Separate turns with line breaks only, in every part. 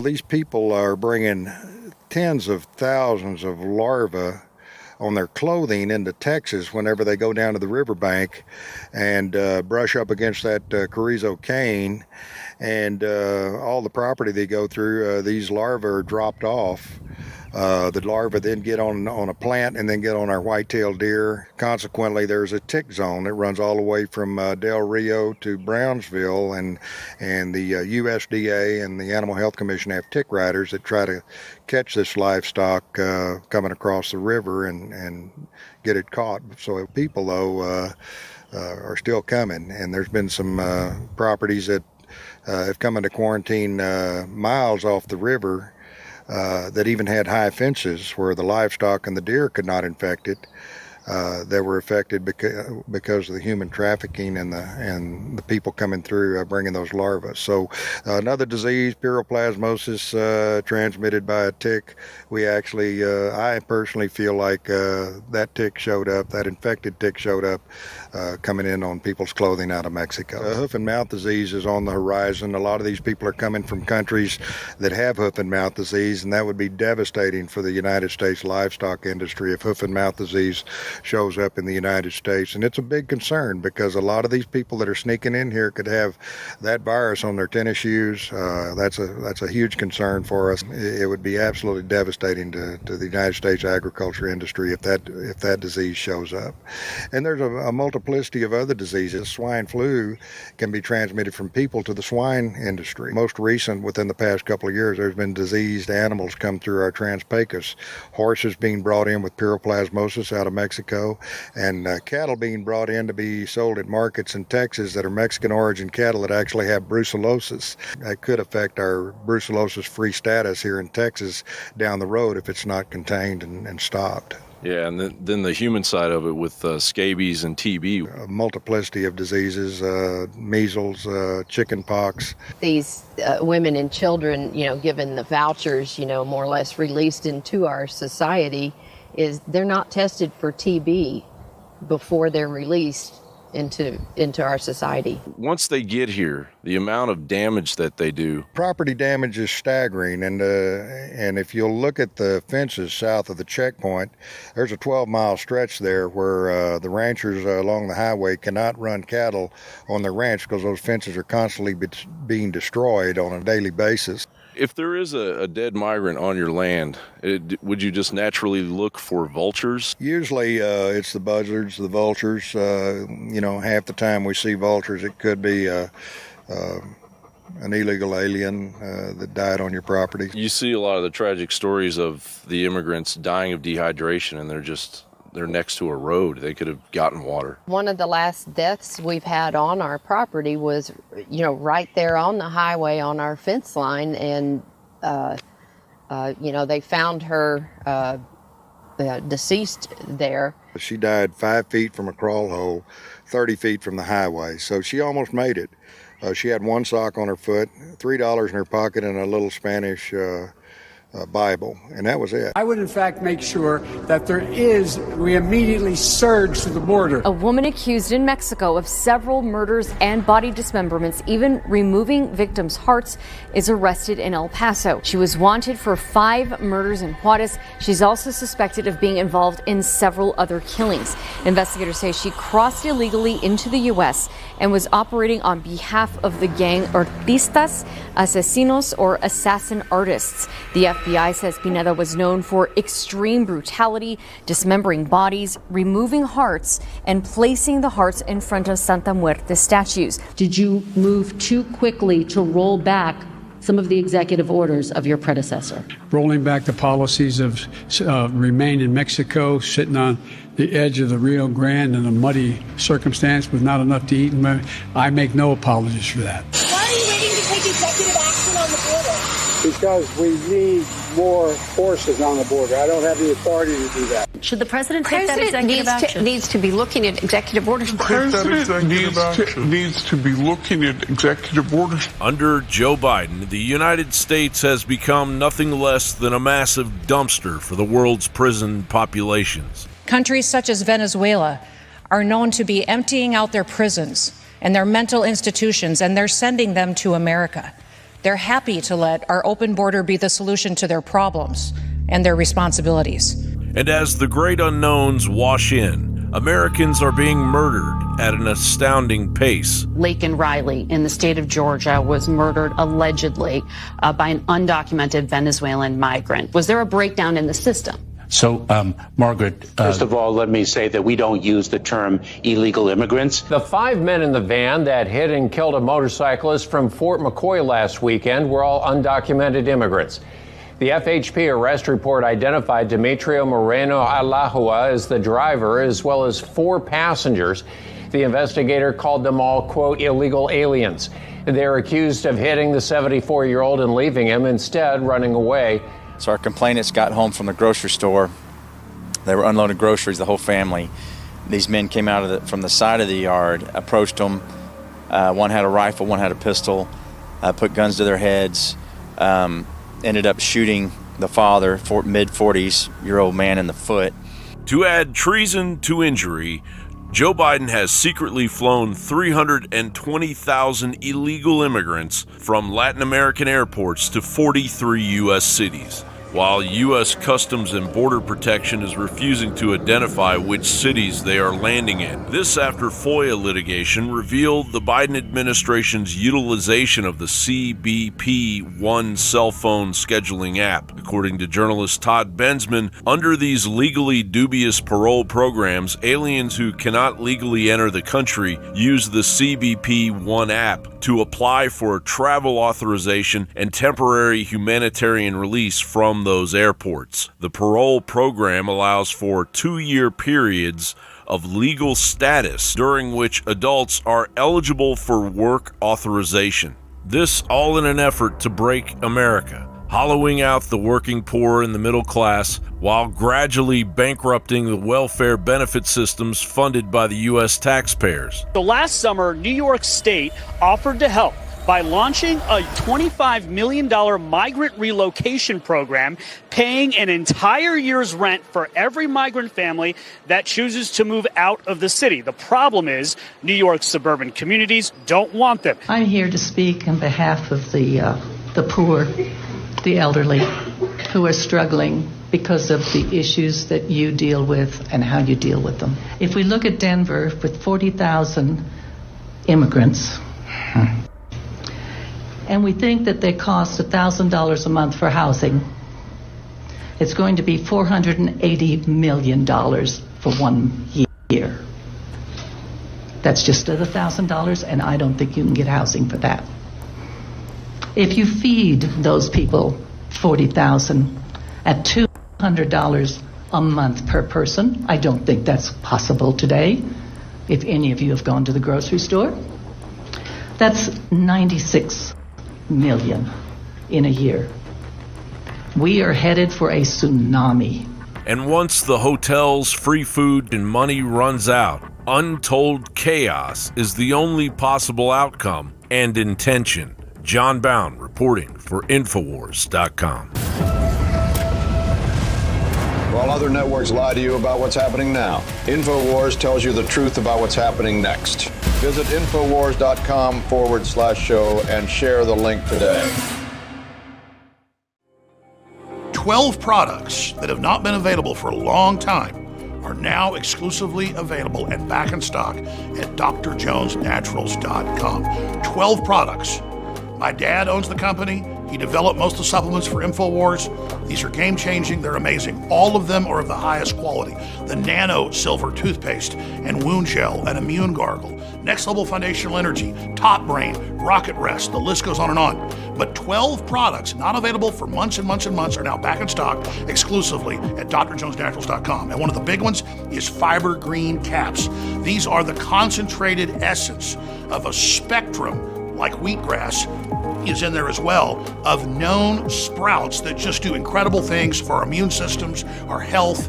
these people are bringing tens of thousands of larvae on their clothing into Texas whenever they go down to the riverbank and brush up against that carrizo cane, and all the property they go through, these larvae are dropped off. The larvae then get on a plant and then get on our white-tailed deer. Consequently, there's a tick zone that runs all the way from Del Rio to Brownsville, and the USDA and the Animal Health Commission have tick riders that try to catch this livestock coming across the river and get it caught. So people, though, are still coming, and there's been some properties that have come into quarantine miles off the river that even had high fences where the livestock and the deer could not infect it. That were affected because of the human trafficking and the people coming through bringing those larvae. So another disease, pyroplasmosis, transmitted by a tick. We actually, I personally feel like that tick showed up, that infected tick showed up coming in on people's clothing out of Mexico. Hoof and mouth disease is on the horizon. A lot of these people are coming from countries that have hoof and mouth disease, and that would be devastating for the United States livestock industry if hoof and mouth disease shows up in the United States. And it's a big concern because a lot of these people that are sneaking in here could have that virus on their tennis shoes. That's a huge concern for us. It would be absolutely devastating to the United States agriculture industry if that disease shows up. And there's a multiplicity of other diseases. Swine flu can be transmitted from people to the swine industry. Most recent, within the past couple of years, there's been diseased animals come through our Trans-Pecos. Horses being brought in with pyroplasmosis out of Mexico, and cattle being brought in to be sold at markets in Texas that are Mexican origin cattle that actually have brucellosis. That could affect our brucellosis-free status here in Texas down the road if it's not contained and stopped.
Yeah, and then the human side of it with scabies and TB.
A multiplicity of diseases, measles, chicken pox.
These women and children, given the vouchers, more or less released into our society, is they're not tested for TB before they're released into our society.
Once they get here, the amount of damage that they do.
Property damage is staggering, and if you'll look at the fences south of the checkpoint, there's a 12-mile stretch there where the ranchers along the highway cannot run cattle on their ranch because those fences are constantly being destroyed on a daily basis.
If there is a dead migrant on your land, would you just naturally look for vultures?
Usually it's the buzzards, the vultures. Half the time we see vultures, it could be an illegal alien that died on your property.
You see a lot of the tragic stories of the immigrants dying of dehydration, and they're next to a road. They could have gotten water.
One of the last deaths we've had on our property was, right there on the highway on our fence line. And, they found her deceased there. She
died 5 feet from a crawl hole, 30 feet from the highway. So she almost made it. She had one sock on her foot, $3 in her pocket, and a little Spanish Bible, and that was it.
I would in fact make sure that we immediately surge to the border.
A woman accused in Mexico of several murders and body dismemberments, even removing victims' hearts, is arrested in El Paso. She was wanted for 5 murders in Juarez. She's also suspected of being involved in several other killings. Investigators say she crossed illegally into the U.S. and was operating on behalf of the gang Artistas Asesinos, or assassin artists. The FBI says Pineda was known for extreme brutality, dismembering bodies, removing hearts, and placing the hearts in front of Santa Muerte statues.
Did you move too quickly to roll back some of the executive orders of your predecessor?
Rolling back the policies of remain in Mexico, sitting on the edge of the Rio Grande in a muddy circumstance with not enough to eat. I make no apologies for that.
Why are you waiting to take executive action on the border?
Because we need more forces on the border. I don't have the authority to do that.
Should the president take that executive action?
Needs to be looking at executive orders.
The president needs to be looking at executive orders.
Under Joe Biden, the United States has become nothing less than a massive dumpster for the world's prison populations.
Countries such as Venezuela are known to be emptying out their prisons and their mental institutions, and they're sending them to America. They're happy to let our open border be the solution to their problems and their responsibilities.
And as the great unknowns wash in, Americans are being murdered at an astounding pace.
Laken Riley in the state of Georgia was murdered allegedly by an undocumented Venezuelan migrant. Was there a breakdown in the system?
So, Margaret...
First of all, let me say that we don't use the term illegal immigrants.
The 5 men in the van that hit and killed a motorcyclist from Fort McCoy last weekend were all undocumented immigrants. The FHP arrest report identified Demetrio Moreno Alahua as the driver, as well as 4 passengers. The investigator called them all, quote, illegal aliens. They're accused of hitting the 74-year-old and leaving him, instead running away.
So our complainants got home from the grocery store. They were unloading groceries, the whole family. These men came out from the side of the yard, approached them. One had a rifle, one had a pistol, put guns to their heads, ended up shooting the father, mid-40s-year-old man in the foot.
To add treason to injury, Joe Biden has secretly flown 320,000 illegal immigrants from Latin American airports to 43 U.S. cities, while U.S. Customs and Border Protection is refusing to identify which cities they are landing in. This after FOIA litigation revealed the Biden administration's utilization of the CBP One cell phone scheduling app. According to journalist Todd Bensman, under these legally dubious parole programs, aliens who cannot legally enter the country use the CBP One app to apply for a travel authorization and temporary humanitarian release from those airports. The parole program allows for 2-year periods of legal status during which adults are eligible for work authorization. This all in an effort to break America, hollowing out the working poor and the middle class while gradually bankrupting the welfare benefit systems funded by the U.S. taxpayers.
So last summer, New York State offered to help by launching a $25 million migrant relocation program, paying an entire year's rent for every migrant family that chooses to move out of the city. The problem is New York's suburban communities don't want them.
I'm here to speak on behalf of the poor, the elderly, who are struggling because of the issues that you deal with and how you deal with them. If we look at Denver with 40,000 immigrants, and we think that they cost $1,000 a month for housing, it's going to be $480 million for 1 year. That's just $1,000, and I don't think you can get housing for that. If you feed those people 40,000 at $200 a month per person, I don't think that's possible today. If any of you have gone to the grocery store, that's 96 million in a year. We are headed for a tsunami.
And once the hotels, free food, and money runs out, untold chaos is the only possible outcome and intention. John Bound reporting for Infowars.com.
While other networks lie to you about what's happening now, Infowars tells you the truth about what's happening next. Visit Infowars.com/show and share the link today.
12 products that have not been available for a long time are now exclusively available and back in stock at drjonesnaturals.com. 12 products. My dad owns the company. He developed most of the supplements for Infowars. These are game-changing. They're amazing. All of them are of the highest quality. The Nano Silver Toothpaste and Wound Gel and Immune Gargle, Next Level Foundational Energy, Top Brain, Rocket Rest, the list goes on and on. But 12 products not available for months and months and months are now back in stock exclusively at drjonesnaturals.com. And one of the big ones is Fiber Green Caps. These are the concentrated essence of a spectrum, like wheatgrass is in there as well, of known sprouts that just do incredible things for our immune systems, our health,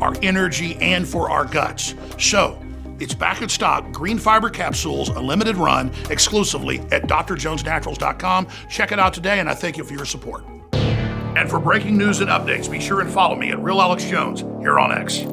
our energy, and for our guts. So, it's back in stock. Green Fiber Capsules, a limited run, exclusively at drjonesnaturals.com. Check it out today, and I thank you for your support. And for breaking news and updates, be sure and follow me at Real Alex Jones here on X.